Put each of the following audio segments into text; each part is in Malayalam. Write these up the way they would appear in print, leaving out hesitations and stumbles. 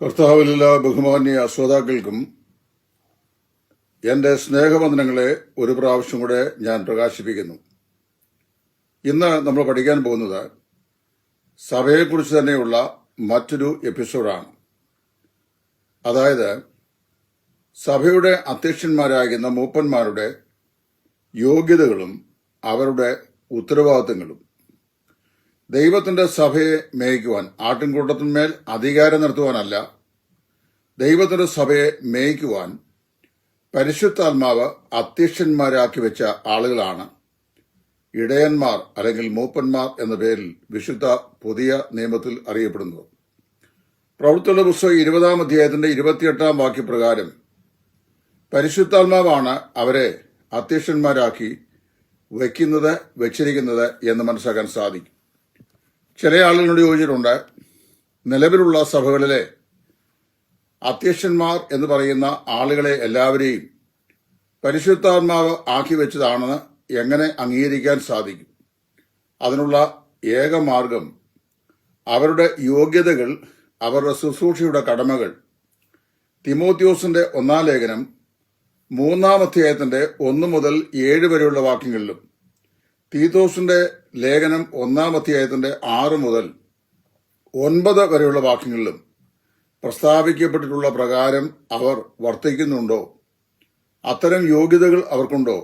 കർത്താവിലുള്ള ബഹുമാന്യ ശ്രോതാക്കൾക്കും എന്റെ സ്നേഹവന്ദനങ്ങളെ ഒരു പ്രാവശ്യം കൂടെ ഞാൻ പ്രകാശിപ്പിക്കുന്നു. ഇന്ന് നമ്മൾ പഠിക്കാൻ പോകുന്നത് സഭയെക്കുറിച്ച് തന്നെയുള്ള മറ്റൊരു എപ്പിസോഡാണ്. അതായത് സഭയുടെ അധ്യക്ഷന്മാരാകുന്ന മൂപ്പന്മാരുടെ യോഗ്യതകളും അവരുടെ ഉത്തരവാദിത്തങ്ങളും. ദൈവത്തിന്റെ സഭയെ മേയ്ക്കുവാൻ, ആട്ടിൻകൂട്ടത്തിന്മേൽ അധികാരം നടത്തുവാനല്ല, ദൈവത്തിന്റെ സഭയെ മേയ്ക്കുവാൻ പരിശുദ്ധാത്മാവ് അധ്യക്ഷന്മാരാക്കി വെച്ച ആളുകളാണ് ഇടയന്മാർ അല്ലെങ്കിൽ മൂപ്പന്മാർ എന്ന പേരിൽ വിശുദ്ധ പുതിയ നിയമത്തിൽ അറിയപ്പെടുന്നത്. പ്രവൃത്തികളുടെ പുസ്തകം 20-ാം അധ്യായത്തിന്റെ 28-ാം വാക്യപ്രകാരം പരിശുദ്ധാത്മാവാണ് അവരെ അധ്യക്ഷന്മാരാക്കി വെച്ചിരിക്കുന്നത് എന്ന് മനസ്സിലാക്കാൻ സാധിക്കും. ചില ആളുകളോട് ചോദിച്ചിട്ടുണ്ട്, നിലവിലുള്ള സഭകളിലെ അധ്യക്ഷന്മാർ എന്ന് പറയുന്ന ആളുകളെ എല്ലാവരെയും പരിശുദ്ധാത്മാവ് ആക്കി വെച്ചതാണെന്ന് എങ്ങനെ അംഗീകരിക്കാൻ സാധിക്കും? അതിനുള്ള ഏക മാർഗം അവരുടെ യോഗ്യതകൾ, അവരുടെ ശുശ്രൂഷയുടെ കടമകൾ തിമോത്തിയോസിന്റെ 1-ാം ലേഖനം 3-ാം അധ്യായത്തിന്റെ 1 മുതൽ 7 വരെയുള്ള വാക്യങ്ങളിലും തീത്തോസിന്റെ ലേഖനം 1-ാം അധ്യായത്തിന്റെ 6 മുതൽ 9 വരെയുള്ള വാക്യങ്ങളിലും പ്രസ്താവിക്കപ്പെട്ടിട്ടുള്ള പ്രകാരം അവർ വർത്തിക്കുന്നുണ്ടോ, അത്തരം യോഗ്യതകൾ അവർക്കുണ്ടോ,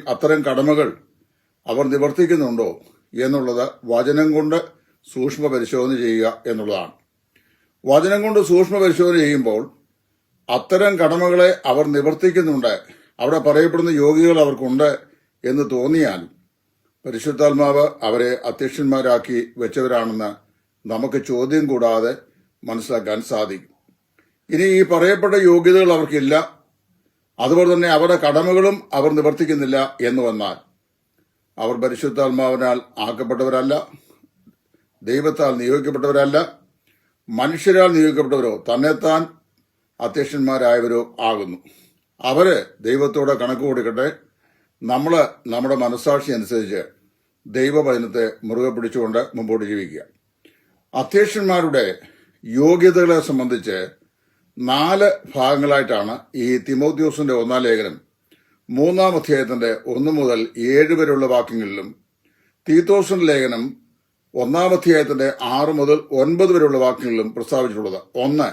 അത്തരം കടമകൾ അവർ നിവർത്തിക്കുന്നുണ്ടോ എന്നുള്ളത് വചനം കൊണ്ട് സൂക്ഷ്മ പരിശോധന ചെയ്യുക എന്നുള്ളതാണ്. വചനം കൊണ്ട് സൂക്ഷ്മ പരിശോധന ചെയ്യുമ്പോൾ അത്തരം കടമകളെ അവർ നിവർത്തിക്കുന്നുണ്ട്, അവിടെ പറയപ്പെടുന്ന യോഗ്യതകൾ അവർക്കുണ്ട് എന്ന് തോന്നിയാൽ പരിശുദ്ധാത്മാവ് അവരെ അധ്യക്ഷന്മാരാക്കി വെച്ചവരാണെന്ന് നമുക്ക് ചോദ്യം കൂടാതെ മനസ്സിലാക്കാൻ സാധിക്കും. ഇനി ഈ പറയപ്പെട്ട യോഗ്യതകൾ അവർക്കില്ല, അതുപോലെ തന്നെ അവരുടെ കടമകളും അവർ നിവർത്തിക്കുന്നില്ല എന്ന് വന്നാൽ അവർ പരിശുദ്ധാത്മാവിനാൽ ആക്കപ്പെട്ടവരല്ല, ദൈവത്താൽ നിയോഗിക്കപ്പെട്ടവരല്ല, മനുഷ്യരാൽ നിയോഗിക്കപ്പെട്ടവരോ തന്നെത്താൻ അധ്യക്ഷന്മാരായവരോ ആകുന്നു. അവര് ദൈവത്തോടെ കണക്ക് കൊടുക്കട്ടെ. നമ്മുടെ മനസ്സാക്ഷി അനുസരിച്ച് ദൈവവചനത്തെ മുറുകെ പിടിച്ചുകൊണ്ട് മുമ്പോട്ട് ജീവിക്കുക. അധ്യക്ഷന്മാരുടെ യോഗ്യതകളെ സംബന്ധിച്ച് 4 ഭാഗങ്ങളായിട്ടാണ് ഈ തിമോത്തിയോസിന്റെ 1-ാം ലേഖനം 3-ാം അധ്യായത്തിന്റെ 1 മുതൽ 7 വരെയുള്ള വാക്യങ്ങളിലും തീത്തോസിന്റെ ലേഖനം 1-ാം അധ്യായത്തിന്റെ 6 മുതൽ 9 വരെയുള്ള വാക്യങ്ങളിലും പ്രസ്താവിച്ചിട്ടുള്ളത്. 1,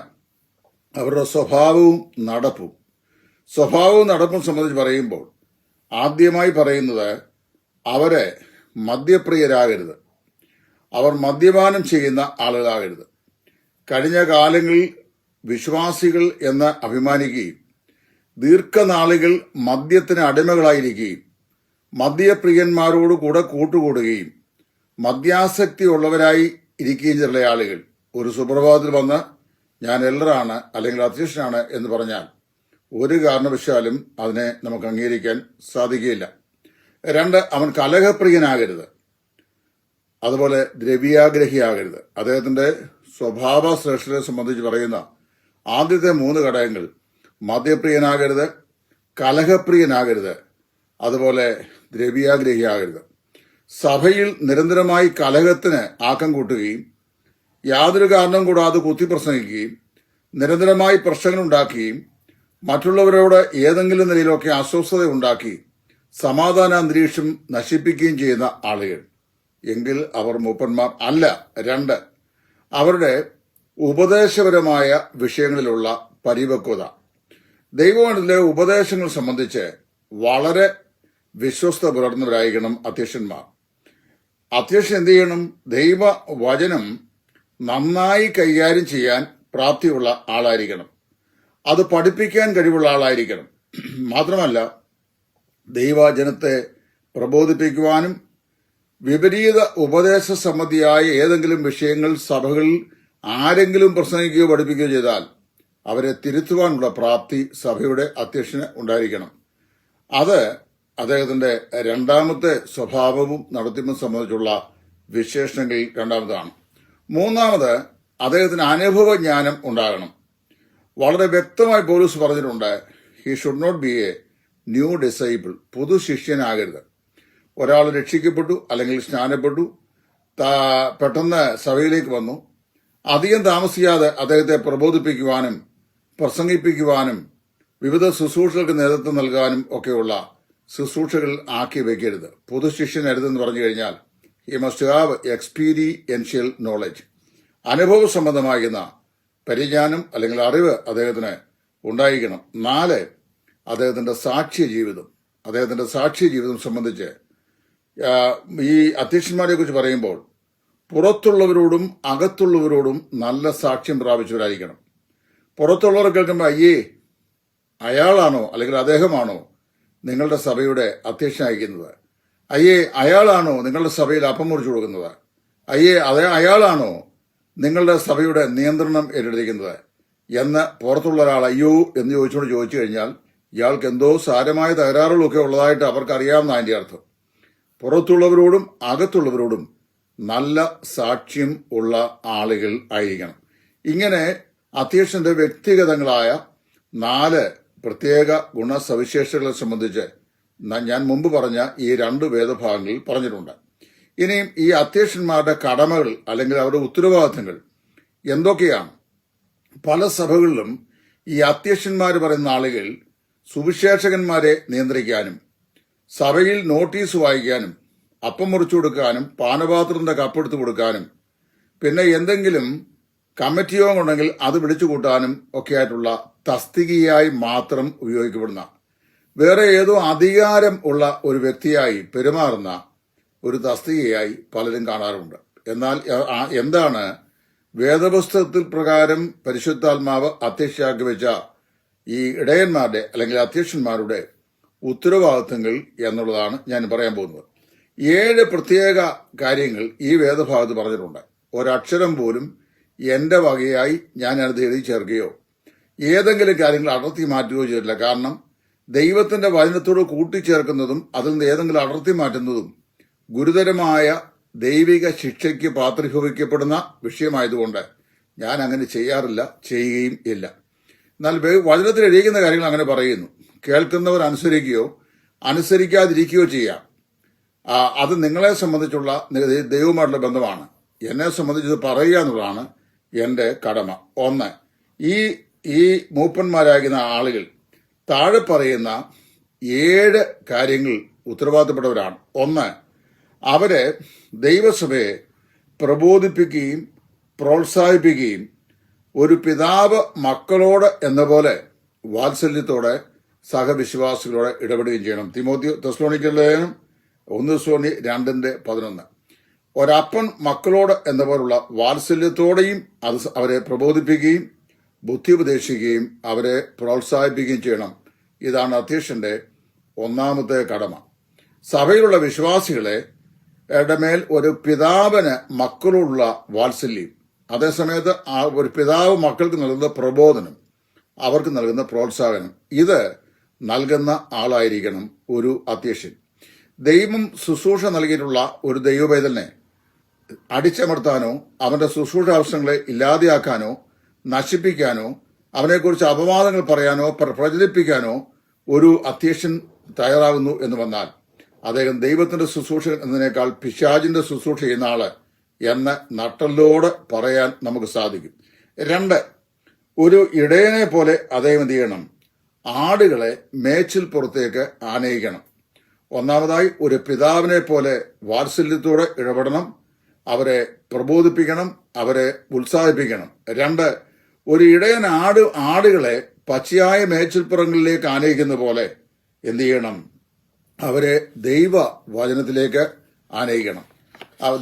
അവരുടെ സ്വഭാവവും നടപ്പും. സ്വഭാവവും നടപ്പും സംബന്ധിച്ച് പറയുമ്പോൾ ആദ്യമായി പറയുന്നത് അവരെ മദ്യപ്രിയരാകരുത്, അവർ മദ്യപാനം ചെയ്യുന്ന ആളുകളാകരുത്. കഴിഞ്ഞ കാലങ്ങളിൽ വിശ്വാസികൾ എന്ന് അഭിമാനിക്കുകയും ദീർഘനാളുകൾ മദ്യത്തിന് അടിമകളായിരിക്കുകയും മദ്യപ്രിയന്മാരോട് കൂടെ കൂട്ടുകൂടുകയും മദ്യാസക്തി ഉള്ളവരായി ഇരിക്കുകയും ചില ആളുകൾ ഒരു സുപ്രഭാതത്തിൽ വന്ന് ഞാൻ എൽഡറാണ് അല്ലെങ്കിൽ അധ്യക്ഷനാണ് എന്ന് പറഞ്ഞാൽ ഒരു കാരണവശാലും അതിനെ നമുക്ക് അംഗീകരിക്കാൻ സാധിക്കുകയില്ല. 2, അവൻ കലഹപ്രിയനാകരുത്, അതുപോലെ ദ്രവ്യാഗ്രഹിയാകരുത്. അദ്ദേഹത്തിന്റെ സ്വഭാവ ശ്രേഷ്ഠതയെ സംബന്ധിച്ച് പറയുന്ന ആദ്യത്തെ 3 ഘടകങ്ങൾ മദ്യപ്രിയനാകരുത്, കലഹപ്രിയനാകരുത്, അതുപോലെ ദ്രവ്യാഗ്രഹിയാകരുത്. സഭയിൽ നിരന്തരമായി കലഹത്തിന് ആക്കം കൂട്ടുകയും യാതൊരു കാരണം കൂടാതെ കുത്തിപ്രസംഗിക്കുകയും നിരന്തരമായി പ്രശ്നങ്ങൾ ഉണ്ടാക്കുകയും മറ്റുള്ളവരോട് ഏതെങ്കിലും നിലയിലൊക്കെ അസ്വസ്ഥത ഉണ്ടാക്കി സമാധാന അന്തരീക്ഷം നശിപ്പിക്കുകയും ചെയ്യുന്ന ആളുകൾ എങ്കിൽ അവർ മൂപ്പന്മാർ അല്ല. 2, അവരുടെ ഉപദേശപരമായ വിഷയങ്ങളിലുള്ള പരിപക്വത. ദൈവവചനത്തിലെ ഉപദേശങ്ങൾ സംബന്ധിച്ച് വളരെ വിശ്വസ്ത പുലർത്തുന്നവരായിരിക്കണം അധ്യക്ഷന്മാർ. അധ്യക്ഷൻ എന്ത് ചെയ്യണം? ദൈവവചനം നന്നായി കൈകാര്യം ചെയ്യാൻ പ്രാപ്തിയുള്ള ആളായിരിക്കണം, അത് പഠിപ്പിക്കാൻ കഴിവുള്ള ആളായിരിക്കണം. മാത്രമല്ല ദൈവജനത്തെ പ്രബോധിപ്പിക്കുവാനും വിപരീത ഉപദേശ സംബന്ധിയായ ഏതെങ്കിലും വിഷയങ്ങൾ സഭകളിൽ ആരെങ്കിലും പ്രസംഗിക്കുകയോ പഠിപ്പിക്കുകയോ ചെയ്താൽ അവരെ തിരുത്തുവാനുള്ള പ്രാപ്തി സഭയുടെ അധ്യക്ഷന് ഉണ്ടായിരിക്കണം. അത് അദ്ദേഹത്തിന്റെ 2ാമത്തെ സ്വഭാവവും നടത്തിപ്പും സംബന്ധിച്ചുള്ള വിശേഷണങ്ങളിൽ 2ാമതാണ്. 3, അദ്ദേഹത്തിന് അനുഭവജ്ഞാനം ഉണ്ടാകണം. വളരെ വ്യക്തമായി പൗലോസ് പറഞ്ഞിട്ടുണ്ട്, he should not be a new disciple, പുതു ശിഷ്യനാകരുത്. ഒരാൾ രക്ഷിക്കപ്പെട്ടു അല്ലെങ്കിൽ സ്നാനപ്പെട്ടു, പെട്ടെന്ന് സഭയിലേക്ക് വന്നു, അധികം താമസിയാതെ അദ്ദേഹത്തെ പ്രബോധിപ്പിക്കുവാനും പ്രസംഗിപ്പിക്കുവാനും വിവിധ ശുശ്രൂഷകൾക്ക് നേതൃത്വം നൽകാനും ഒക്കെയുള്ള ശുശ്രൂഷകൾ ആക്കി വെക്കരുത്. പൊതുശിഷ്യനരുതെന്ന് പറഞ്ഞു കഴിഞ്ഞാൽ he must have experiential knowledge, അനുഭവ സംബന്ധമാകുന്ന പരിജ്ഞാനം അല്ലെങ്കിൽ അറിവ് അദ്ദേഹത്തിന് ഉണ്ടായിരിക്കണം. 4, അദ്ദേഹത്തിന്റെ സാക്ഷ്യ ജീവിതം സംബന്ധിച്ച് ഈ അധ്യക്ഷന്മാരെ കുറിച്ച് പറയുമ്പോൾ പുറത്തുള്ളവരോടും അകത്തുള്ളവരോടും നല്ല സാക്ഷ്യം പ്രാപിച്ചവരായിരിക്കണം. പുറത്തുള്ളവർ കേൾക്കുമ്പോൾ അയ്യേ അയാളാണോ അല്ലെങ്കിൽ അദ്ദേഹമാണോ നിങ്ങളുടെ സഭയുടെ അധ്യക്ഷനായിരിക്കുന്നത്, അയ്യേ അയാളാണോ നിങ്ങളുടെ സഭയിൽ അപ്പം മുറിച്ചു കൊടുക്കുന്നത്, അയ്യേ അയാളാണോ നിങ്ങളുടെ സഭയുടെ നിയന്ത്രണം ഏറ്റെടുത്തിരിക്കുന്നത് എന്ന് പുറത്തുള്ള ഒരാൾ അയ്യോ എന്ന് ചോദിച്ചു കഴിഞ്ഞാൽ ഇയാൾക്ക് എന്തോ സാരമായ തകരാറുകളൊക്കെ ഉള്ളതായിട്ട് അവർക്കറിയാവുന്ന അതിന്റെ അർത്ഥം. പുറത്തുള്ളവരോടും അകത്തുള്ളവരോടും നല്ല സാക്ഷ്യം ഉള്ള ആളുകൾ ആയിരിക്കണം. ഇങ്ങനെ അധ്യക്ഷന്റെ വ്യക്തിഗതങ്ങളായ 4 പ്രത്യേക ഗുണസവിശേഷതകളെ സംബന്ധിച്ച് ഞാൻ മുമ്പ് പറഞ്ഞ ഈ 2 വേദഭാഗങ്ങളിൽ പറഞ്ഞിട്ടുണ്ട്. ഇനിയും ഈ അധ്യക്ഷന്മാരുടെ കടമകൾ അല്ലെങ്കിൽ അവരുടെ ഉത്തരവാദിത്തങ്ങൾ എന്തൊക്കെയാണ്? പല സഭകളിലും ഈ അധ്യക്ഷന്മാർ പറയുന്ന ആളുകൾ സുവിശേഷകന്മാരെ നിയന്ത്രിക്കാനും സഭയിൽ നോട്ടീസ് വായിക്കാനും അപ്പം മുറിച്ചു കൊടുക്കാനും പാനപാത്രത്തിന്റെ കപ്പെടുത്തു കൊടുക്കാനും പിന്നെ എന്തെങ്കിലും കമ്മിറ്റി യോഗം ഉണ്ടെങ്കിൽ അത് വിളിച്ചു കൂട്ടാനും ഒക്കെ ആയിട്ടുള്ള തസ്തികയായി മാത്രം ഉപയോഗിക്കപ്പെടുന്ന വേറെ ഏതോ അധികാരം ഉള്ള ഒരു വ്യക്തിയായി പെരുമാറുന്ന ഒരു തസ്തികയായി പലരും കാണാറുണ്ട്. എന്നാൽ എന്താണ് വേദപുസ്തകത്തിൽ പ്രകാരം പരിശുദ്ധാത്മാവ് അധ്യക്ഷയാക്കി വെച്ച ഈ ഇടയന്മാരുടെ അല്ലെങ്കിൽ അധ്യക്ഷന്മാരുടെ ഉത്തരവാദിത്തങ്ങൾ എന്നുള്ളതാണ് ഞാൻ പറയാൻ പോകുന്നത്. 7 പ്രത്യേക കാര്യങ്ങൾ ഈ വേദഭാഗത്ത് പറഞ്ഞിട്ടുണ്ട്. ഒരക്ഷരം പോലും എന്റെ വകയായി ഞാൻ അത് എഴുതി ചേർക്കുകയോ ഏതെങ്കിലും കാര്യങ്ങൾ അടർത്തി മാറ്റുകയോ ചെയ്തിട്ടില്ല. കാരണം ദൈവത്തിന്റെ വചനത്തോട് കൂട്ടിച്ചേർക്കുന്നതും അതിൽ നിന്ന് ഏതെങ്കിലും അടർത്തി മാറ്റുന്നതും ഗുരുതരമായ ദൈവിക ശിക്ഷയ്ക്ക് പാത്രീഭവിക്കപ്പെടുന്ന വിഷയമായതുകൊണ്ട് ഞാൻ അങ്ങനെ ചെയ്യാറില്ല, ചെയ്യുകയും ഇല്ല. എന്നാൽ വചനത്തിൽ എഴുതിക്കുന്ന കാര്യങ്ങൾ അങ്ങനെ പറയുന്നു. കേൾക്കുന്നവർ അനുസരിക്കുകയോ അനുസരിക്കാതിരിക്കുകയോ ചെയ്യാം. അത് നിങ്ങളെ സംബന്ധിച്ചുള്ള ദൈവവുമായിട്ടുള്ള ബന്ധമാണ്. എന്നെ സംബന്ധിച്ച് പറയുക എന്നുള്ളതാണ് എന്റെ കടമ. 1, ഈ മൂപ്പന്മാരാകുന്ന ആളുകൾ താഴെ പറയുന്ന 7 കാര്യങ്ങൾ ഉത്തരവാദിത്തപ്പെട്ടവരാണ്. 1, അവരെ ദൈവസഭയെ പ്രബോധിപ്പിക്കുകയും പ്രോത്സാഹിപ്പിക്കുകയും ഒരു പിതാവ് മക്കളോട് എന്ന പോലെ വാത്സല്യത്തോടെ സഹവിശ്വാസികളോട് ഇടപെടുകയും ചെയ്യണം. തെസ്സലോനിക്കരുടെ 1 തെസ്സലോനി 2:11. ഒരപ്പൻ മക്കളോട് എന്ന പോലുള്ള വാത്സല്യത്തോടെയും അവരെ പ്രബോധിപ്പിക്കുകയും ബുദ്ധി ഉപദേശിക്കുകയും അവരെ പ്രോത്സാഹിപ്പിക്കുകയും ചെയ്യണം. ഇതാണ് അധ്യക്ഷന്റെ 1ാമത്തെ കടമ. സഭയിലുള്ള വിശ്വാസികളെ മേൽ ഒരു പിതാവിന് മക്കളോടുള്ള വാത്സല്യം, അതേസമയത്ത് ഒരു പിതാവ് മക്കൾക്ക് നൽകുന്ന പ്രബോധനം, അവർക്ക് നൽകുന്ന പ്രോത്സാഹനം, ഇത് നൽകുന്ന ആളായിരിക്കണം ഒരു അധ്യക്ഷൻ. ദൈവം ശുശ്രൂഷ നൽകിയിട്ടുള്ള ഒരു ദൈവപൈതലിനെ അടിച്ചമർത്താനോ അവന്റെ ശുശ്രൂഷ ആവശ്യങ്ങളെ ഇല്ലാതെയാക്കാനോ നശിപ്പിക്കാനോ അവനെക്കുറിച്ച് അപവാദങ്ങൾ പറയാനോ പ്രചരിപ്പിക്കാനോ ഒരു അധ്യക്ഷൻ തയ്യാറാകുന്നു എന്ന് വന്നാൽ അദ്ദേഹം ദൈവത്തിന്റെ ശുശ്രൂഷ എന്നതിനേക്കാൾ പിശാചിന്റെ ശുശ്രൂഷ ചെയ്യുന്ന ആള് എന്ന് നട്ടലോട് പറയാൻ നമുക്ക് സാധിക്കും. 2, ഒരു ഇടയനെ പോലെ അദ്ദേഹം എന്ത് ചെയ്യണം? ആടുകളെ മേച്ചിൽ പുറത്തേക്ക് ആനയിക്കണം. 1ാമതായി ഒരു പിതാവിനെ പോലെ വാത്സല്യത്തോടെ ഇടപെടണം, അവരെ പ്രബോധിപ്പിക്കണം, അവരെ ഉത്സാഹിപ്പിക്കണം. 2, ഒരു ഇടയൻ ആടുകളെ പച്ചയായ മേച്ചിൽപ്പുറങ്ങളിലേക്ക് ആനയിക്കുന്ന പോലെ എന്ത് ചെയ്യണം? അവരെ ദൈവ വചനത്തിലേക്ക് ആനയിക്കണം.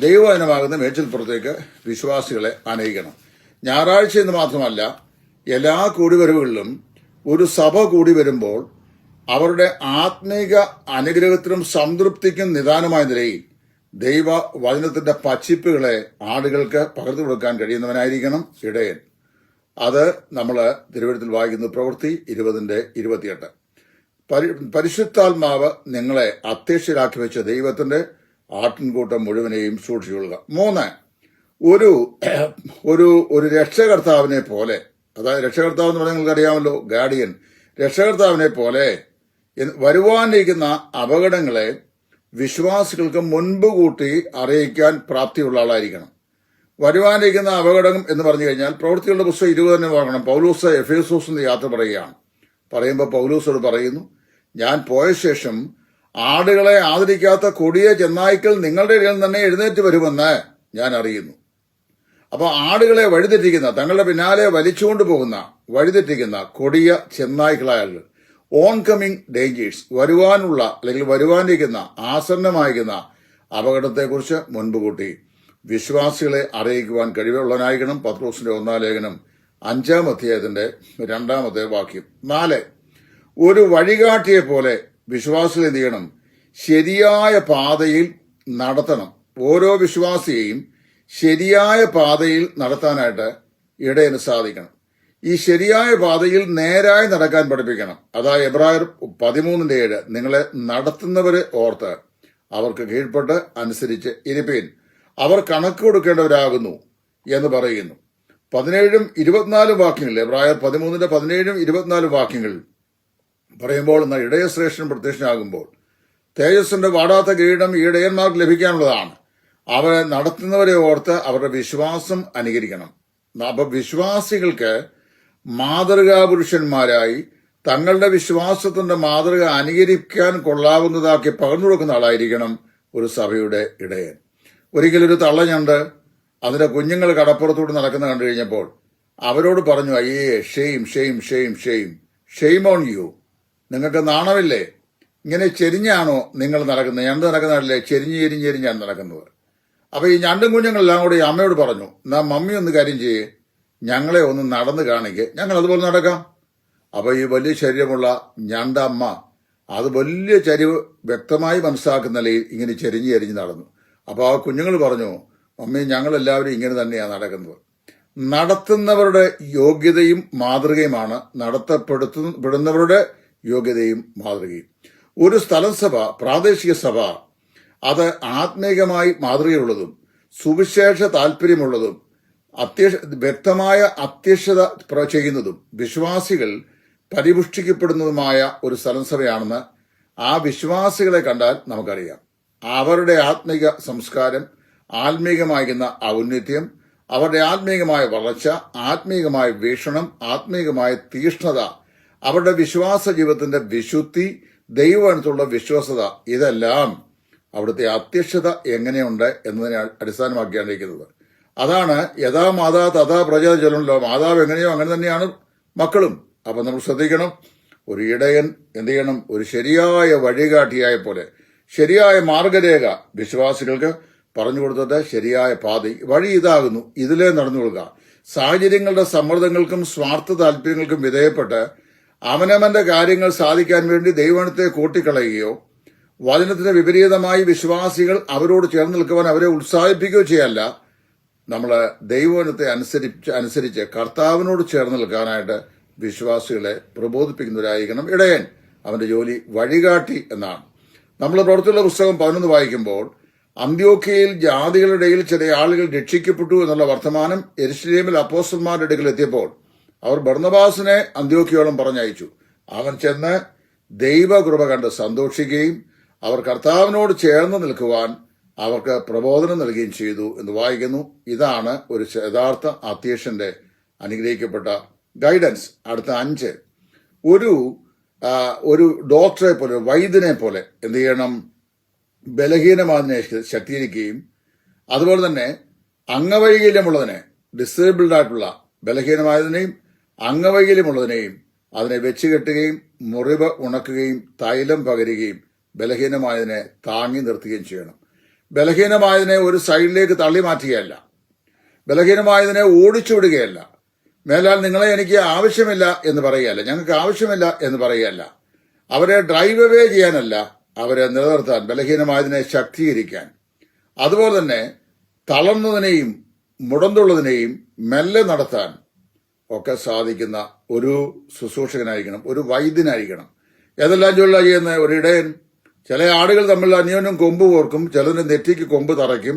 ദൈവവചനമാകുന്ന മേച്ചിൽപ്പുറത്തേക്ക് വിശ്വാസികളെ ആനയിക്കണം. ഞായറാഴ്ച എന്ന് മാത്രമല്ല, എല്ലാ കൂടിവരവുകളിലും ഒരു സഭ കൂടി വരുമ്പോൾ അവരുടെ ആത്മീക അനുഗ്രഹത്തിനും സംതൃപ്തിക്കും നിദാനമായ നിലയിൽ ദൈവ വചനത്തിന്റെ പച്ചിപ്പുകളെ ആടുകൾക്ക് പകർന്നു കൊടുക്കാൻ കഴിയുന്നവനായിരിക്കണം ഇടയൻ. അത് നമ്മൾ തിരുവഴുത്തിൽ വായിക്കുന്ന പ്രവൃത്തി 20:28. പരിശുദ്ധാത്മാവ് നിങ്ങളെ അധ്യക്ഷരാക്കി വെച്ച ദൈവത്തിന്റെ ആട്ടിൻകൂട്ടം മുഴുവനെയും സൂക്ഷിച്ചുകൊള്ളുക. 3, ഒരു രക്ഷകർത്താവിനെ പോലെ, അതായത് രക്ഷകർത്താവ് എന്ന് പറഞ്ഞാൽ നിങ്ങൾക്ക് അറിയാമല്ലോ, ഗാർഡിയൻ, രക്ഷകർത്താവിനെ പോലെ വരുവാനിരിക്കുന്ന അപകടങ്ങളെ വിശ്വാസികൾക്ക് മുൻപ് കൂട്ടി അറിയിക്കാൻ പ്രാപ്തിയുള്ള ആളായിരിക്കണം. വരുവാനിരിക്കുന്ന അപകടം എന്ന് പറഞ്ഞു കഴിഞ്ഞാൽ പ്രവൃത്തികളുടെ പുസ്തകം 20 തന്നെ വാങ്ങണം. പൗലോസ് എഫേസോസിന് യാത്ര പറയുകയാണ്. പറയുമ്പോൾ പൗലോസോട് പറയുന്നു, ഞാൻ പോയ ശേഷം ആടുകളെ ആദരിക്കാത്ത കൊടിയ ചെന്നായ്ക്കൾ നിങ്ങളുടെ ഇടയിൽ തന്നെ എഴുന്നേറ്റ് വരുമെന്ന് ഞാൻ അറിയുന്നു. അപ്പൊ ആടുകളെ വഴിതെറ്റിക്കുന്ന, തങ്ങളുടെ പിന്നാലെ വലിച്ചുകൊണ്ടു പോകുന്ന, വഴിതെറ്റിക്കുന്ന കൊടിയ ചെന്നായ്ക്കളായ ഓൺ കമ്മിങ് ഡേഞ്ചേഴ്സ്, വരുവാനുള്ള അല്ലെങ്കിൽ വരുവാനിരിക്കുന്ന ആസന്നമായിരിക്കുന്ന അപകടത്തെക്കുറിച്ച് മുൻപ് കൂട്ടി വിശ്വാസികളെ അറിയിക്കുവാൻ കഴിവുള്ളവനായിരിക്കണം. പത്രോസിന്റെ 1-ാം ലേഖനം 5-ാം അധ്യായത്തിന്റെ 2-ാമത്തെ വാക്യം. 4, ഒരു വഴികാട്ടിയെ പോലെ വിശ്വാസികൾ എന്ത് ചെയ്യണം? ശരിയായ പാതയിൽ നടത്തണം. ഓരോ വിശ്വാസിയെയും ശരിയായ പാതയിൽ നടത്താനായിട്ട് ഇടയന് സാധിക്കണം. ഈ ശരിയായ പാതയിൽ നേരായി നടക്കാൻ പഠിപ്പിക്കണം. അതായത് എബ്രായർ 13:7, നിങ്ങളെ നടത്തുന്നവരെ ഓർത്ത് അവർക്ക് കീഴ്പ്പെട്ട് അനുസരിച്ച് ഇരിപ്പീൻ, അവർ കണക്ക് കൊടുക്കേണ്ടവരാകുന്നു എന്ന് പറയുന്നു. 17ഉം 24 വാക്യങ്ങൾ, എബ്രായർ 13:17ഉം 24 വാക്യങ്ങൾ പറയുമ്പോൾ, എന്നാൽ ഇടയശ്രേഷ്ഠൻ പ്രത്യക്ഷനാകുമ്പോൾ തേജസ്സിന്റെ വാടാത്ത കിരീടം ഈ ഇടയന്മാർക്ക് ലഭിക്കാനുള്ളതാണ്. അവരെ നടത്തുന്നവരെ ഓർത്ത് അവരുടെ വിശ്വാസം അനുകരിക്കണം. അപ്പൊ വിശ്വാസികൾക്ക് മാതൃകാ പുരുഷന്മാരായി തങ്ങളുടെ വിശ്വാസത്തിന്റെ മാതൃക അനുകരിക്കാൻ കൊള്ളാവുന്നതാക്കി പകർന്നു കൊടുക്കുന്ന ആളായിരിക്കണം ഒരു സഭയുടെ ഇടയൻ. ഒരിക്കലൊരു തള്ളഞ്ഞുണ്ട് അതിന്റെ കുഞ്ഞുങ്ങൾ കടപ്പുറത്തോട്ട് നടക്കുന്ന കണ്ടു കഴിഞ്ഞപ്പോൾ അവരോട് പറഞ്ഞു, അയ്യേ, shame shame shame shame shame on you, നിങ്ങൾക്ക് നാണമില്ലേ? ഇങ്ങനെ ചെരിഞ്ഞാണോ നിങ്ങൾ നടക്കുന്നത്? ഞണ്ട് നടക്കുന്നതല്ലേ, ചെരിഞ്ഞാണ് നടക്കുന്നത്. അപ്പൊ ഈ ഞണ്ടും കുഞ്ഞുങ്ങളെല്ലാം കൂടി അമ്മയോട് പറഞ്ഞു, എന്നാ മമ്മി ഒന്ന് കാര്യം ചെയ്യേ, ഞങ്ങളെ ഒന്ന് നടന്ന് കാണിക്ക്, ഞങ്ങൾ അതുപോലെ നടക്കാം. അപ്പൊ ഈ വലിയ ശരീരമുള്ള ഞണ്ടമ്മ അത് വലിയ ചരിവ് വ്യക്തമായി മനസ്സിലാക്കുന്ന നിലയിൽ ഇങ്ങനെ ചെരിഞ്ഞ് നടന്നു. അപ്പൊ ആ കുഞ്ഞുങ്ങൾ പറഞ്ഞു, മമ്മി ഞങ്ങളെല്ലാവരും ഇങ്ങനെ തന്നെയാണ് നടക്കുന്നത്. നടത്തുന്നവരുടെ യോഗ്യതയും മാതൃകയുമാണ് നടത്തപ്പെടുന്നവരുടെ യോഗ്യതയും മാതൃകയും. ഒരു സ്ഥലം സഭ, പ്രാദേശിക സഭ, അത് ആത്മീകമായി മാതൃകയുള്ളതും സുവിശേഷ താല്പര്യമുള്ളതും വ്യക്തമായ അധ്യക്ഷത ചെയ്യുന്നതും വിശ്വാസികൾ പരിപുഷ്ടിക്കപ്പെടുന്നതുമായ ഒരു സ്ഥലം സഭയാണെന്ന് ആ വിശ്വാസികളെ കണ്ടാൽ നമുക്കറിയാം. അവരുടെ ആത്മീക സംസ്കാരം, ആത്മീകമായിരിക്കുന്ന ഔന്നത്യം, അവരുടെ ആത്മീകമായ വളർച്ച, ആത്മീകമായ വീക്ഷണം, ആത്മീകമായ തീഷ്ണത, അവരുടെ വിശ്വാസ ജീവിതത്തിന്റെ വിശുദ്ധി, ദൈവത്തിലുള്ള വിശ്വാസത, ഇതെല്ലാം അവിടുത്തെ അധ്യക്ഷത എങ്ങനെയുണ്ട് എന്നതിനെ അടിസ്ഥാനമാക്കിയാണ് ഇരിക്കുന്നത്. അതാണ് യഥാ മാതാ തഥാ പ്രജ ചൊല്ലണല്ലോ, മാതാവ് എങ്ങനെയോ അങ്ങനെ തന്നെയാണ് മക്കളും. അപ്പൊ നമ്മൾ ശ്രദ്ധിക്കണം, ഒരു ഇടയൻ എന്ത് ചെയ്യണം? ഒരു ശരിയായ വഴികാട്ടിയായ പോലെ ശരിയായ മാർഗരേഖ വിശ്വാസികൾക്ക് പറഞ്ഞു കൊടുത്തത് ശരിയായ വഴി ഇതാകുന്നു, ഇതിലേ നടന്നു കൊടുക്കുക. സാഹചര്യങ്ങളുടെ സമ്മർദ്ദങ്ങൾക്കും സ്വാർത്ഥ താല്പര്യങ്ങൾക്കും വിധേയപ്പെട്ട് അവനവന്റെ കാര്യങ്ങൾ സാധിക്കാൻ വേണ്ടി ദൈവത്തെ കൂട്ടിക്കളയുകയോ വചനത്തിന് വിപരീതമായി വിശ്വാസികൾ അവരോട് ചേർന്ന് നിൽക്കുവാൻ അവരെ ഉത്സാഹിപ്പിക്കുകയോ ചെയ്യല്ല. നമ്മൾ ദൈവവചനത്തെ അനുസരിച്ച് കർത്താവിനോട് ചേർന്ന് നിൽക്കാനായിട്ട് വിശ്വാസികളെ പ്രബോധിപ്പിക്കുന്നവരായിരിക്കണം ഇടയൻ. അവന്റെ ജോലി വഴികാട്ടി എന്നാണ്. നമ്മൾ പ്രവൃത്തിയുള്ള പുസ്തകം 11 വായിക്കുമ്പോൾ അന്ത്യോക്യയിൽ ജാതികളുടെ ഇടയിൽ ചില ആളുകൾ രക്ഷിക്കപ്പെട്ടു എന്നുള്ള വർത്തമാനം യെരുശലേമിൽ അപ്പോസ്തലന്മാരുടെ ഇടയിൽ എത്തിയപ്പോൾ അവർ ബർന്നബാസിനെ അന്ത്യോക്യയോളം പറഞ്ഞയച്ചു. അവൻ ചെന്ന് ദൈവകൃപ കണ്ട് സന്തോഷിക്കുകയും അവർ കർത്താവിനോട് ചേർന്ന് നിൽക്കുവാൻ അവർക്ക് പ്രബോധനം നൽകുകയും ചെയ്തു എന്ന് വായിക്കുന്നു. ഇതാണ് ഒരു യഥാർത്ഥ അധ്യക്ഷന്റെ അനുഗ്രഹിക്കപ്പെട്ട ഗൈഡൻസ്. അടുത്ത 5, ഒരു ഡോക്ടറെ പോലെ, വൈദ്യനെ പോലെ എന്ത് ചെയ്യണം? ബലഹീനമാതിനെ ശക്തീകരിക്കുകയും അതുപോലെ തന്നെ അംഗവൈകല്യമുള്ളതിനെ, ഡിസേബിൾഡ് ആയിട്ടുള്ള ബലഹീനമായതിനെയും അംഗവൈകല്യമുള്ളതിനെയും അതിനെ വെച്ചുകെട്ടുകയും മുറിവ് ഉണക്കുകയും തൈലം പകരുകയും ബലഹീനമായതിനെ താങ്ങി നിർത്തുകയും ചെയ്യണം. ബലഹീനമായതിനെ ഒരു സൈഡിലേക്ക് തള്ളി മാറ്റുകയല്ല, ബലഹീനമായതിനെ ഓടിച്ചു വിടുകയല്ല, മേലാൽ നിങ്ങളെ എനിക്ക് ആവശ്യമില്ല എന്ന് പറയുകയല്ല, ഞങ്ങൾക്ക് ആവശ്യമില്ല എന്ന് പറയുകയല്ല. അവരെ ഡ്രൈവ് അവേ ചെയ്യാനല്ല, അവരെ നിലനിർത്താൻ, ബലഹീനമായതിനെ ശക്തീകരിക്കാൻ. അതുപോലെ തന്നെ തളർന്നതിനെയും മുടന്തുള്ളതിനെയും മെല്ലെ നടത്താൻ ഒക്കെ സാധിക്കുന്ന ഒരു ശുശ്രൂഷകനായിരിക്കണം, ഒരു വൈദ്യനായിരിക്കണം. ഏതെല്ലാം ജോലിയാണ് ചെയ്യുന്ന ഒരു ഇടയൻ? ചില ആടുകൾ തമ്മിൽ അന്യോന്യം കൊമ്പ് കോർക്കും, ചിലതിന്റെ നെറ്റിക്ക് കൊമ്പ് തറയ്ക്കും,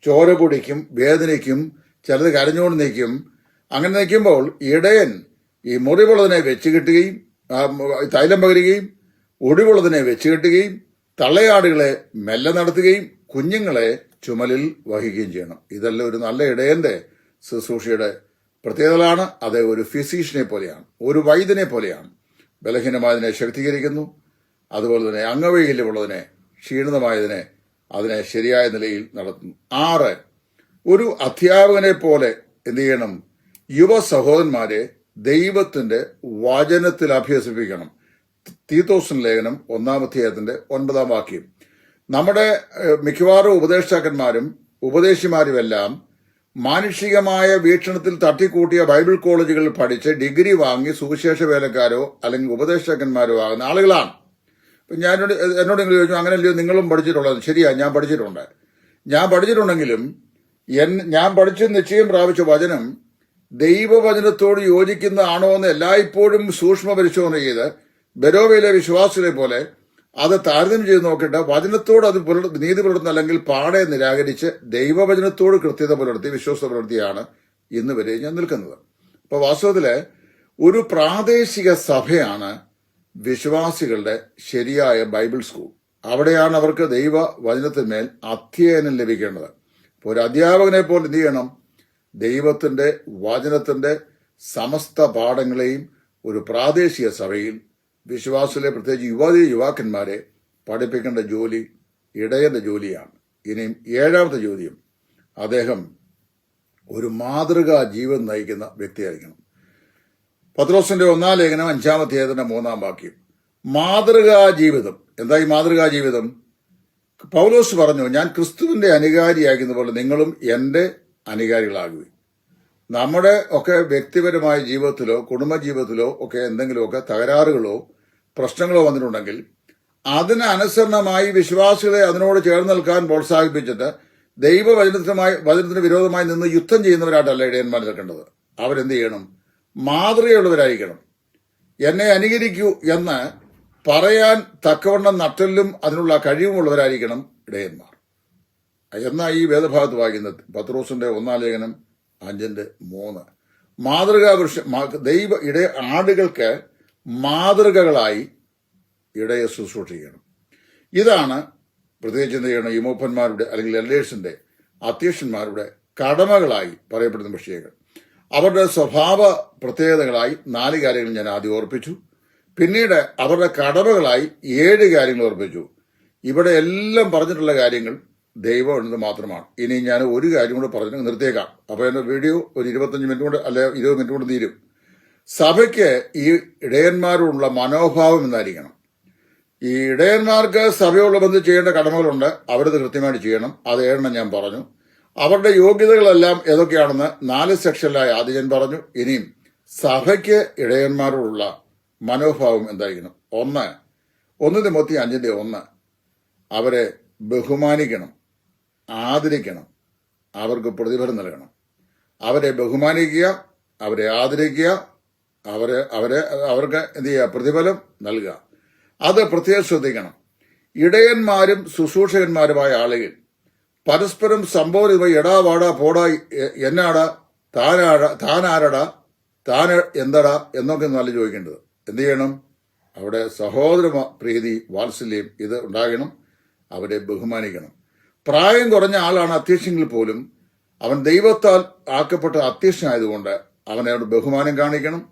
ചോര കുടിക്കും, വേദനിക്കും, ചിലത് കരഞ്ഞുകൊണ്ട് നിൽക്കും. അങ്ങനെ നിൽക്കുമ്പോൾ ഇടയൻ ഈ മുറിവുള്ളതിനെ വെച്ച് കെട്ടുകയും തൈലം പകരുകയും ഒടിവുള്ളതിനെ വെച്ച് കെട്ടുകയും തള്ളയാടുകളെ മെല്ലെ നടത്തുകയും കുഞ്ഞുങ്ങളെ ചുമലിൽ വഹിക്കുകയും ചെയ്യണം. ഇതെല്ലാം ഒരു നല്ല ഇടയന്റെ ശുശ്രൂഷയുടെ പ്രത്യേകതകളാണ്. അത് ഒരു ഫിസീഷ്യനെ പോലെയാണ്, ഒരു വൈദ്യനെ പോലെയാണ്. ബലഹീനമായതിനെ ശക്തീകരിക്കുന്നു, അതുപോലെ തന്നെ അംഗവൈകല്യമുള്ളതിനെ, ക്ഷീണിതമായതിനെ അതിനെ ശരിയായ നിലയിൽ നടത്തുന്നു. 6, ഒരു അധ്യാപകനെ പോലെ എന്ത് ചെയ്യണം? യുവ സഹോദരന്മാരെ ദൈവത്തിന്റെ വചനത്തിൽ അഭ്യസിപ്പിക്കണം. തീത്തോസിന്റെ ലേഖനം 1-ാം അധ്യായത്തിന്റെ 9-ാം വാക്യം. നമ്മുടെ മിക്കവാറും ഉപദേഷ്ടാക്കന്മാരും ഉപദേശിമാരുമെല്ലാം മാനുഷികമായ വീക്ഷണത്തിൽ തട്ടിക്കൂട്ടിയ ബൈബിൾ കോളേജുകളിൽ പഠിച്ച് ഡിഗ്രി വാങ്ങി സുവിശേഷ വേലക്കാരോ അല്ലെങ്കിൽ ഉപദേഷ്ടാക്കന്മാരോ ആകുന്ന ആളുകളാണ്. ഇപ്പം എന്നോട് നിങ്ങൾ ചോദിച്ചു, അങ്ങനെയല്ലയോ നിങ്ങളും പഠിച്ചിട്ടുള്ളത്? ശരിയാ, ഞാൻ പഠിച്ചിട്ടുണ്ട്. ഞാൻ പഠിച്ചിട്ടുണ്ടെങ്കിലും ഞാൻ പഠിച്ച് നിശ്ചയം പ്രാപിച്ച വചനം ദൈവവചനത്തോട് യോജിക്കുന്നതാണോ എന്ന് എല്ലായ്പ്പോഴും സൂക്ഷ്മ പരിശോധന ചെയ്ത് ബെരോവയിലെ വിശ്വാസികളെ പോലെ അത് താരതമ്യം ചെയ്ത് നോക്കിയിട്ട് വചനത്തോട് അത് നീതി പുലർത്തുന്ന അല്ലെങ്കിൽ പാടെ നിരാകരിച്ച് ദൈവവചനത്തോട് കൃത്യത പുലർത്തി വിശ്വസ്ത പുലർത്തിയാണ് ഇന്ന് വരെ ഞാൻ നിൽക്കുന്നത്. അപ്പോൾ വാസ്തവത്തില് ഒരു പ്രാദേശിക സഭയാണ് വിശ്വാസികളുടെ ശരിയായ ബൈബിൾ സ്കൂൾ. അവിടെയാണ് അവർക്ക് ദൈവ വചനത്തിന്മേൽ അധ്യയനം ലഭിക്കേണ്ടത്. ഇപ്പോൾ ഒരു അധ്യാപകനെ പോലെ എന്ത് ചെയ്യണം? ദൈവത്തിന്റെ വചനത്തിന്റെ സമസ്ത പാഠങ്ങളെയും ഒരു പ്രാദേശിക സഭയിൽ വിശ്വാസികളെ, പ്രത്യേകിച്ച് യുവാക്കന്മാരെ പഠിപ്പിക്കേണ്ട ജോലി ഇടയന്റെ ജോലിയാണ്. ഇനിയും 7-ാമത്തെ ചോദ്യം, അദ്ദേഹം ഒരു മാതൃകാ ജീവിതം നയിക്കുന്ന വ്യക്തിയായിരിക്കണം. പത്രോസിന്റെ 1-ാം ലേഖനം 5-ാം അധ്യായത്തിന്റെ 3-ാം വാക്യം. മാതൃകാ ജീവിതം. എന്താ ഈ മാതൃകാ ജീവിതം? പൗലോസ് പറഞ്ഞു, ഞാൻ ക്രിസ്തുവിന്റെ അനുകാരിയാകുന്ന പോലെ നിങ്ങളും എന്റെ അനുകാരികളാകുകയും. നമ്മുടെ ഒക്കെ വ്യക്തിപരമായ ജീവിതത്തിലോ കുടുംബജീവിതത്തിലോ ഒക്കെ എന്തെങ്കിലുമൊക്കെ തകരാറുകളോ പ്രശ്നങ്ങളോ വന്നിട്ടുണ്ടെങ്കിൽ അതിനനുസരണമായി വിശ്വാസികളെ അതിനോട് ചേർന്ന് നിൽക്കാൻ പ്രോത്സാഹിപ്പിച്ചിട്ട് വചനത്തിന് വിരോധമായി നിന്ന് യുദ്ധം ചെയ്യുന്നവരായിട്ടല്ല ഇടയന്മാർ നിൽക്കേണ്ടത്. അവരെന്ത് ചെയ്യണം? മാതൃകയുള്ളവരായിരിക്കണം. എന്നെ അനുകരിക്കൂ എന്ന് പറയാൻ തക്കവണ്ണം നട്ടലും അതിനുള്ള കഴിവുമുള്ളവരായിരിക്കണം ഇടയന്മാർ. എന്നാ ഈ വേദഭാഗത്ത് വായിക്കുന്നത് പത്രോസിന്റെ 1-ാം ലേഖനം 5:3. മാതൃകാ ആടുകൾക്ക് മാതൃകകളായി ഇടയെ ശുശ്രൂഷിക്കണം. ഇതാണ് പ്രത്യേകിച്ച് എന്ത് ചെയ്യണം? ഈ മൂപ്പന്മാരുടെ അല്ലെങ്കിൽ എൽഡേഴ്സിന്റെ അധ്യക്ഷന്മാരുടെ കടമകളായി പറയപ്പെടുന്ന വിഷയങ്ങൾ. അവരുടെ സ്വഭാവ പ്രത്യേകതകളായി 4 കാര്യങ്ങൾ ഞാൻ ആദ്യം ഓർപ്പിച്ചു. പിന്നീട് അവരുടെ കടമകളായി 7 കാര്യങ്ങൾ ഓർപ്പിച്ചു. ഇവിടെ എല്ലാം പറഞ്ഞിട്ടുള്ള കാര്യങ്ങൾ ദൈവം എന്നത് മാത്രമാണ്. ഇനി ഞാൻ ഒരു കാര്യം കൂടെ പറഞ്ഞ് നിർത്തിയേക്കാം. അപ്പോൾ എന്റെ വീഡിയോ ഒരു 25 മിനിറ്റ് കൊണ്ട് അല്ലെ 20 മിനിറ്റ് കൊണ്ട് തീരും. സഭയ്ക്ക് ഈ ഇടയന്മാരോടുള്ള മനോഭാവം എന്നായിരിക്കണം. ഈ ഇടയന്മാർക്ക് സഭയോട് ബന്ധം ചെയ്യേണ്ട കടമകളുണ്ട്. അവരത് കൃത്യമായിട്ട് ചെയ്യണം. അത് 7 ഞാൻ പറഞ്ഞു. അവരുടെ യോഗ്യതകളെല്ലാം ഏതൊക്കെയാണെന്ന് 4 സെക്ഷനിലായി ആദ്യം ഞാൻ പറഞ്ഞു. ഇനിയും സഭയ്ക്ക് ഇടയന്മാരോടുള്ള മനോഭാവം എന്തായിരിക്കണം? 1 തിമോത്തി 5:1 അവരെ ബഹുമാനിക്കണം, ആദരിക്കണം, അവർക്ക് പ്രതിഫലം നൽകണം. അവരെ ബഹുമാനിക്കുക, അവരെ ആദരിക്കുക, അവർക്ക് എന്ത് ചെയ്യുക? പ്രതിഫലം നൽകുക. അത് പ്രത്യേകം ശ്രദ്ധിക്കണം. ഇടയന്മാരും ശുശ്രൂഷകന്മാരുമായ ആളുകൾ പരസ്പരം സംബോധിതമായി എടാ വാടാ പോടാ, എന്നാടാ, താനാരടാ, താൻ എന്തടാ എന്നൊക്കെ നല്ല ചോദിക്കേണ്ടത്. എന്ത് ചെയ്യണം? അവിടെ സഹോദര പ്രീതി, വാത്സല്യം ഇത് ഉണ്ടാകണം. അവരെ ബഹുമാനിക്കണം. പ്രായം കുറഞ്ഞ ആളാണ് അധ്യക്ഷനെങ്കിൽ പോലും അവൻ ദൈവത്താൽ ആക്കപ്പെട്ട അധ്യക്ഷനായതുകൊണ്ട് അവനോട് ബഹുമാനം കാണിക്കണം,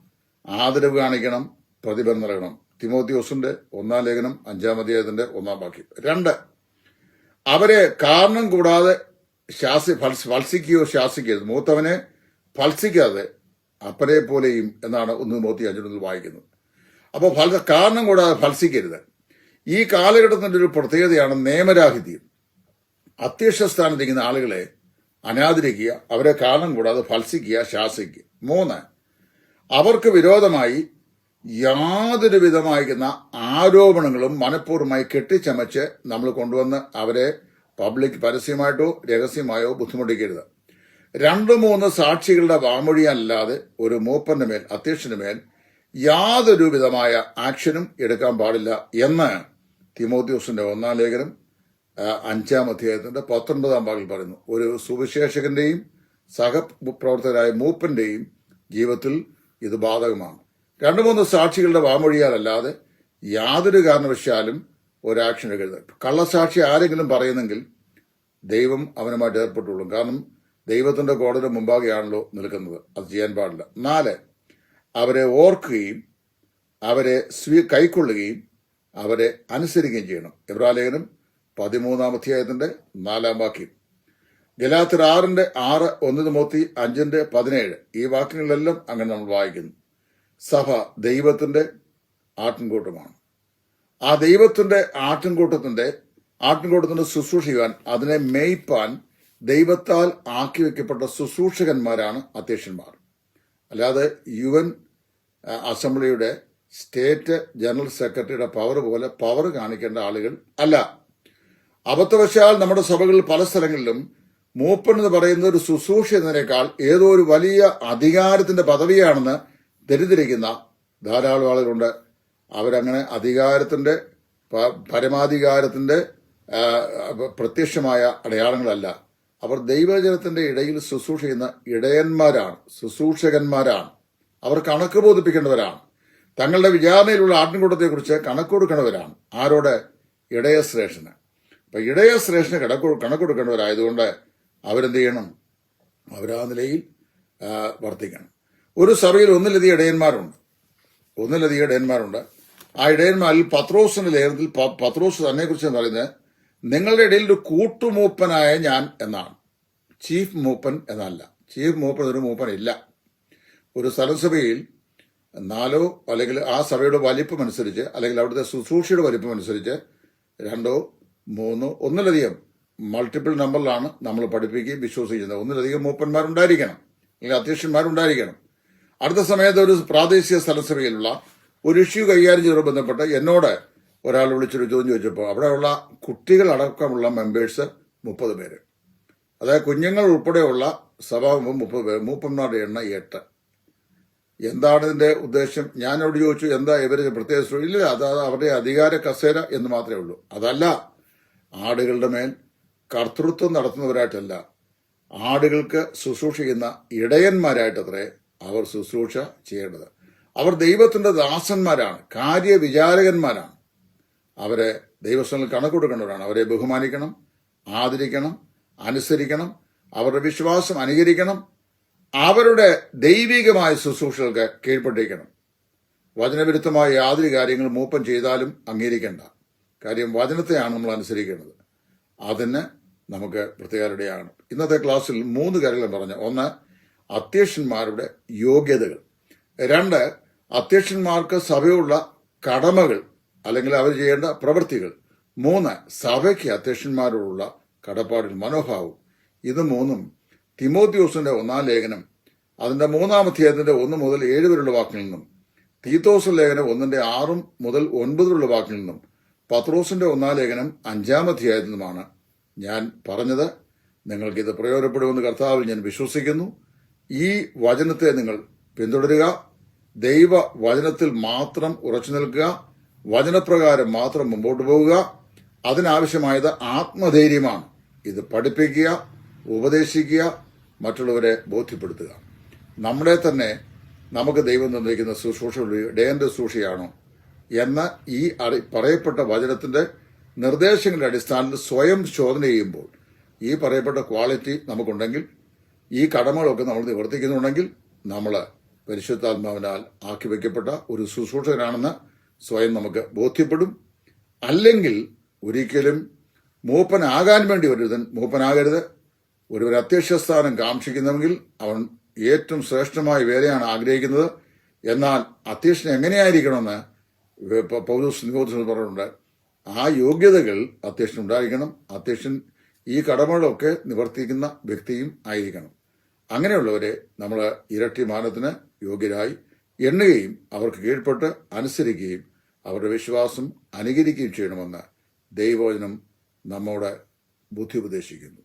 ആദരവ് കാണിക്കണം, പ്രതിഫലം നൽകണം. തിമോത്തിയോസിന്റെ 1-ാം ലേഖനം 5-ാം അധ്യായത്തിന്റെ 1-ാം വാക്യം. 2 അവരെ കാരണം കൂടാതെ ഫൽസിക്കുകയോ ശാസിക്കരുത്. മൂത്തവനെ ഫൽസിക്കാതെ അപ്പനെ പോലെയും എന്നാണ് 1 തിമോത്തി 5 വായിക്കുന്നത്. അപ്പോൾ കാരണം കൂടാതെ ഫൽസിക്കരുത്. ഈ കാലഘട്ടത്തിന്റെ ഒരു പ്രത്യേകതയാണ് നിയമരാഹിത്യം. അധ്യക്ഷ സ്ഥാനത്തിരിക്കുന്ന ആളുകളെ അനാദരിക്കുക, അവരെ കാരണം കൂടാതെ ഫൽസിക്കുക, ശാസിക്കുക. 3 അവർക്ക് വിരോധമായി യാതൊരു വിധമായിരിക്കുന്ന ആരോപണങ്ങളും മനഃപൂർവ്വമായി കെട്ടിച്ചമച്ച് നമ്മൾ കൊണ്ടുവന്ന് അവരെ പരസ്യമായിട്ടോ രഹസ്യമായോ ബുദ്ധിമുട്ടിക്കരുത്. 2-3 സാക്ഷികളുടെ വാമൊഴിയല്ലാതെ ഒരു മൂപ്പന്റെ മേൽ, അധ്യക്ഷന് മേൽ യാതൊരു വിധമായ ആക്ഷനും എടുക്കാൻ പാടില്ല എന്ന് തിമോത്തിയോസിന്റെ 1-ാം ലേഖനം 5-ാം അധ്യായത്തിന്റെ 19-ാം വാക്യത്തിൽ പറയുന്നു. ഒരു സുവിശേഷകന്റെയും സഹപ്രവർത്തകരായ മൂപ്പന്റെയും ജീവിതത്തിൽ ഇത് ബാധകമാണ്. 2-3 സാക്ഷികളുടെ വാമൊഴിയാലല്ലാതെ യാതൊരു കാരണവശാലും ഒരാക്ഷൻ എടുക്കരുത്. കള്ളസാക്ഷി ആരെങ്കിലും പറയുന്നെങ്കിൽ ദൈവം അവനുമായിട്ട് ഏർപ്പെട്ടുള്ളൂ. കാരണം ദൈവത്തിന്റെ കോടതിയുടെ മുമ്പാകെയാണല്ലോ നിൽക്കുന്നത്. അത് ചെയ്യാൻ പാടില്ല. 4, അവരെ ഓർക്കുകയും അവരെ കൈക്കൊള്ളുകയും അവരെ അനുസരിക്കുകയും ചെയ്യണം. എബ്രായലേഖനം 13-ാം അധ്യായത്തിന്റെ 4-ാം വാക്യം. ഗലാത്യർ 6:6, 1 തിമോത്തി 5:17 ഈ വാക്യങ്ങളിലെല്ലാം അങ്ങനെ നമ്മൾ വായിക്കുന്നു. സഭ ദൈവത്തിന്റെ ആട്ടിൻകൂട്ടമാണ്. ആ ദൈവത്തിന്റെ ആട്ടിൻകൂട്ടത്തിന്റെ ശുശ്രൂഷിക്കാൻ, അതിനെ മേയ്പാൻ ദൈവത്താൽ ആക്കി വെക്കപ്പെട്ട ശുശ്രൂഷകന്മാരാണ് അധ്യക്ഷന്മാർ. അല്ലാതെ UN അസംബ്ലിയുടെ സ്റ്റേറ്റ് ജനറൽ സെക്രട്ടറിയുടെ പവർ പോലെ പവർ കാണിക്കേണ്ട ആളുകൾ അല്ല. അബദ്ധവശാൽ നമ്മുടെ സഭകളിൽ പല സ്ഥലങ്ങളിലും മൂപ്പൻ എന്ന് പറയുന്ന ഒരു ശുശ്രൂഷ എന്നതിനേക്കാൾ ഏതോ ഒരു വലിയ അധികാരത്തിന്റെ പദവിയാണെന്ന് തെറ്റിദ്ധരിക്കുന്ന ധാരാളം ആളുകളുണ്ട്. അവരങ്ങനെ അധികാരത്തിന്റെ പരമാധികാരത്തിന്റെ പ്രത്യക്ഷമായ അടയാളങ്ങളല്ല. അവർ ദൈവജനത്തിന്റെ ഇടയിൽ ശുശ്രൂഷ ചെയ്യുന്ന ഇടയന്മാരാണ്, ശുശ്രൂഷകന്മാരാണ്. അവർ കണക്ക് ബോധിപ്പിക്കേണ്ടവരാണ്. തങ്ങളുടെ വിചാരണയിലുള്ള ആട്ടിൻകൂട്ടത്തെക്കുറിച്ച് കണക്ക് കൊടുക്കേണ്ടവരാണ്. ആരോട്? ഇടയശ്രേഷ്ഠന്. അപ്പൊ ഇടയശ്രേഷ്ഠന് കണക്ക് കൊടുക്കേണ്ടവരായതുകൊണ്ട് അവരെന്ത് ചെയ്യണം? അവരാ നിലയിൽ വർത്തിക്കണം. ഒരു സഭയിൽ ഒന്നിലധികം ഇടയന്മാരുണ്ട്. ആ ഇടയന്മാരിൽ പത്രോസിന്റെ ലേഖനത്തിൽ പത്രോസ് തന്നെക്കുറിച്ച് പറയുന്നത്, നിങ്ങളുടെ ഇടയിൽ ഒരു കൂട്ടുമൂപ്പനായ ഞാൻ എന്നാണ്. ചീഫ് മൂപ്പൻ എന്നല്ല. ചീഫ് മൂപ്പൻ ഒരു മൂപ്പനില്ല. ഒരു സ്ഥലസഭയിൽ 4 അല്ലെങ്കിൽ ആ സഭയുടെ വലിപ്പം അനുസരിച്ച്, അല്ലെങ്കിൽ അവിടുത്തെ ശുശ്രൂഷയുടെ വലിപ്പം അനുസരിച്ച് 2, 3 ഒന്നിലധികം മൾട്ടിപ്പിൾ നമ്പറിലാണ് നമ്മൾ പഠിപ്പിക്കുകയും വിശ്വസിക്കുന്നത്. ഒന്നിലധികം മൂപ്പന്മാരുണ്ടായിരിക്കണം, അല്ലെങ്കിൽ അധ്യക്ഷന്മാരുണ്ടായിരിക്കണം. അടുത്ത സമയത്ത് ഒരു പ്രാദേശിക സ്ഥലസഭയിലുള്ള ഒരു ഇഷ്യൂ കൈകാര്യം ചെയ്തതുമായി ബന്ധപ്പെട്ട് എന്നോട് ഒരാൾ വിളിച്ചൊരു ചോദ്യം ചോദിച്ചപ്പോൾ, അവിടെയുള്ള കുട്ടികളടക്കമുള്ള മെമ്പേഴ്സ് 30 പേര്, അതായത് കുഞ്ഞുങ്ങൾ ഉൾപ്പെടെയുള്ള സഭാമെമ്പർ 30 പേര്, മൂപ്പന്മാരുടെ എണ്ണം 8. എന്താണ് ഇതിന്റെ ഉദ്ദേശം? ഞാനോട് ചോദിച്ചു, എന്താ ഇവര് പ്രത്യേക? ഇല്ല, അത് അവരുടെ അധികാര കസേര എന്ന് മാത്രമേ ഉള്ളൂ. അതല്ല, ആടുകളുടെ മേൽ കർത്തൃത്വം നടത്തുന്നവരായിട്ടല്ല, ആടുകൾക്ക് ശുശ്രൂഷ ചെയ്യുന്ന ഇടയന്മാരായിട്ടത്രേ അവർ ശുശ്രൂഷ ചെയ്യേണ്ടത്. അവർ ദൈവത്തിന്റെ ദാസന്മാരാണ്, കാര്യവിചാരകന്മാരാണ്. അവരെ ദൈവസ്ഥനിൽ കണക്ക് കൊടുക്കേണ്ടവരാണ്. അവരെ ബഹുമാനിക്കണം, ആദരിക്കണം, അനുസരിക്കണം, അവരുടെ വിശ്വാസം അനുകരിക്കണം, അവരുടെ ദൈവികമായ ശുശ്രൂഷകൾക്ക് കീഴ്പ്പെട്ടിരിക്കണം. വചനവിരുദ്ധമായ യാതൊരു കാര്യങ്ങൾ മൂപ്പൻ ചെയ്താലും അംഗീകരിക്കേണ്ട. കാര്യം വചനത്തെയാണ് നമ്മൾ അനുസരിക്കേണ്ടത്. അതിന് നമുക്ക് പ്രത്യേകതയാണ്. ഇന്നത്തെ ക്ലാസ്സിൽ 3 കാര്യങ്ങൾ പറഞ്ഞു. 1, അധ്യക്ഷന്മാരുടെ യോഗ്യതകൾ. 2, അധ്യക്ഷന്മാർക്ക് സഭയുള്ള കടമകൾ അല്ലെങ്കിൽ അവർ ചെയ്യേണ്ട പ്രവൃത്തികൾ. 3, സഭയ്ക്ക് അധ്യക്ഷന്മാരോടുള്ള കടപ്പാടിൽ മനോഭാവം. ഇത് 3 തിമോത്തിയോസിന്റെ 1-ാം ലേഖനം അതിന്റെ 3-ാം അധ്യായത്തിന്റെ 1 മുതൽ 7 വരെയുള്ള വാക്യങ്ങളിൽ നിന്നും, തീത്തോസ് ലേഖനം 1-ന്റെ 6 മുതൽ 9 വരെയുള്ള വാക്യങ്ങളിൽ നിന്നും, പത്രോസിന്റെ 1-ാം ലേഖനം 5-ാം അധ്യായത്തിൽ നിന്നുമാണ് ഞാൻ പറഞ്ഞത്. നിങ്ങൾക്കിത് പ്രയോജനപ്പെടുമെന്ന് കർത്താവിൽ ഞാൻ വിശ്വസിക്കുന്നു. ഈ വചനത്തെ നിങ്ങൾ പിന്തുടരുക. ദൈവ വചനത്തിൽ മാത്രം ഉറച്ചു നിൽക്കുക. വചനപ്രകാരം മാത്രം മുമ്പോട്ട് പോവുക. അതിനാവശ്യമായത് ആത്മധൈര്യമാണ്. ഇത് പഠിപ്പിക്കുക, ഉപദേശിക്കുക, മറ്റുള്ളവരെ ബോധ്യപ്പെടുത്തുക. നമ്മളെ തന്നെ നമുക്ക് ദൈവം തന്നിരിക്കുന്ന ശുശ്രൂഷ ഇടയന്റെ ശുശ്രൂഷയാണോ എന്ന ഈ പറയപ്പെട്ട വചനത്തിന്റെ നിർദ്ദേശങ്ങളുടെ അടിസ്ഥാനത്തിൽ സ്വയം ശോധന ചെയ്യുമ്പോൾ ഈ പറയപ്പെട്ട ക്വാളിറ്റി നമുക്കുണ്ടെങ്കിൽ, ഈ കടമകളൊക്കെ നമ്മൾ നിവർത്തിക്കുന്നുണ്ടെങ്കിൽ, നമ്മൾ പരിശുദ്ധാത്മാവിനാൽ ആക്കി വയ്ക്കപ്പെട്ട ഒരു ശുശ്രൂഷകനാണെന്ന് സ്വയം നമുക്ക് ബോധ്യപ്പെടും. അല്ലെങ്കിൽ ഒരിക്കലും മൂപ്പനാകാൻ വേണ്ടി ഒരുതൻ മൂപ്പനാകരുത്. ഒരു അധ്യക്ഷ സ്ഥാനം കാക്ഷിക്കുന്നെങ്കിൽ അവൻ ഏറ്റവും ശ്രേഷ്ഠമായ വേലയാണ് ആഗ്രഹിക്കുന്നത്. എന്നാൽ അധ്യക്ഷൻ എങ്ങനെയായിരിക്കണമെന്ന് പൗലോസ് തിമോഥെയോസിനോട് പറഞ്ഞിട്ടുണ്ട്. ആ യോഗ്യതകൾ അധ്യക്ഷൻ ഉണ്ടായിരിക്കണം. അധ്യക്ഷൻ ഈ കടമകളൊക്കെ നിവർത്തിക്കുന്ന വ്യക്തിയും ആയിരിക്കണം. അങ്ങനെയുള്ളവരെ നമ്മൾ ഇരട്ടി മാനത്തിന് യോഗ്യരായി എണ്ണുകയും അവർക്ക് കീഴ്പ്പെട്ട് അനുസരിക്കുകയും അവരുടെ വിശ്വാസം അനുകരിക്കുകയും ചെയ്യണമെന്ന് ദൈവവചനം നമ്മോട് ബുദ്ധി ഉപദേശിക്കുന്നു.